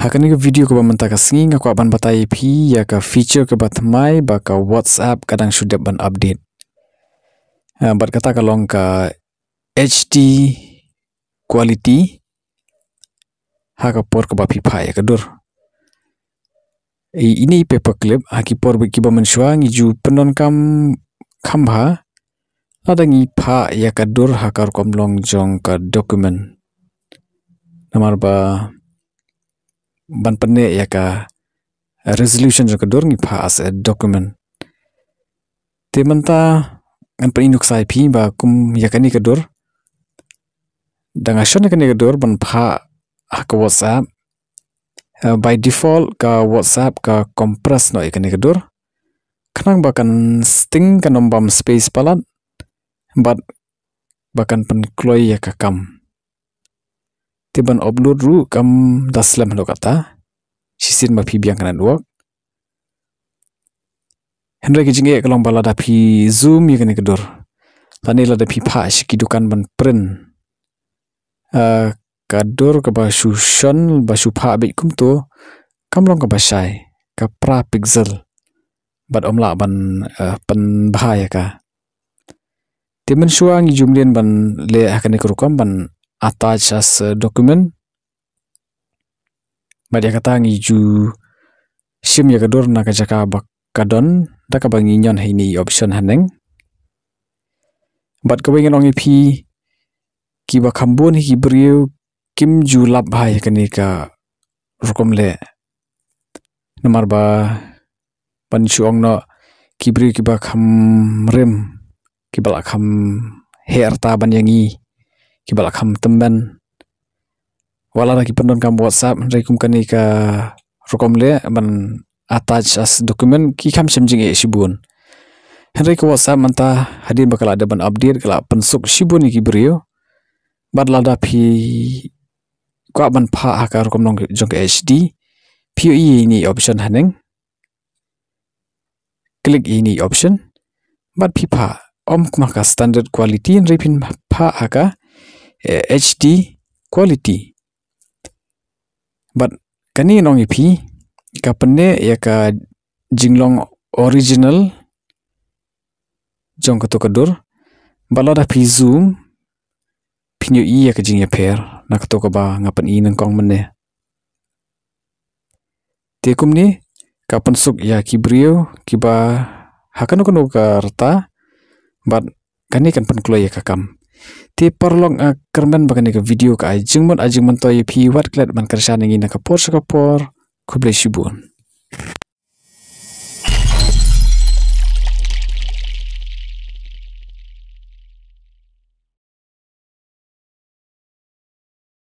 Hakan ke video ke bamanta ka singi aku aban batai pi ya ka feature ke batmai ba ka WhatsApp kadang sudah ban update. Bat kata kalong ka HD quality haka por ke bapi pai ya kedur. Ini paperclip haki por ki ba mensuang iju penon kambha ladangi pa ya kadur hakar kom long jong ka dokumen. Namar ba ban penne ya ka resolution jong kadur ngi pa as a document. Te menta ngan peninduk sai pi ba kum ya kani kadur. Danga shon kani kadur ban pa haka WhatsApp. By default ka WhatsApp ka compress no ikani kadur. Kanang bakan sting kanombam space palat. But bahkan penkloy ya kakam. Tiban upload ru kam daslam lo kata. Sisir mapi biang kanan duak. Henry kijinge kalong bala dapi zoom ya kani kedur. Tani la dapi pa shikidukan ban print. Kadur ke basu shon basu pa abik kum tu kam long ke basai ka pra pixel. Bat omla ban pen bahaya ka. Timen suang jumlien ban le akan ikurukam ban attach as dokumen. Bat ya kata ngiju sim ya kadur na kajaka bak kadon da ka bangi nyon ini option haneng. Bat ka wengen ongi pi ki ba kambon hi briu kim julap bahaya kani ka rukom le. Namar ba ban suang no ki briu ki ba rem. Kibalak ham her taban yangi kibalak ham temban wala lagi pendon kam WhatsApp rekum kani ka rukom le ban attach as dokumen ki kam semjing e sibun henry ka WhatsApp manta hadir bakal ada ban update kala pensuk sibun ki brio bad lada pi kwa ban pa ka rukom nong jong ke HD POE ini option haneng klik ini option bad pipa om maka standard quality and repin pa aga HD quality. But kani nong ipi kapenne ya ka jinglong original jong kato kadur balada pi zoom pinyo i ya ka jing ya per na kato ka ba ngapan i nang kong mene. Tekum ni kapan suk ya kibrio kiba hakan kono ka rata. But kani kan penkloy ya kakam. Ti perlong kerman bagani ke video ka ajing mon to pi wat klet man kersan ingin ka por kublai shibun.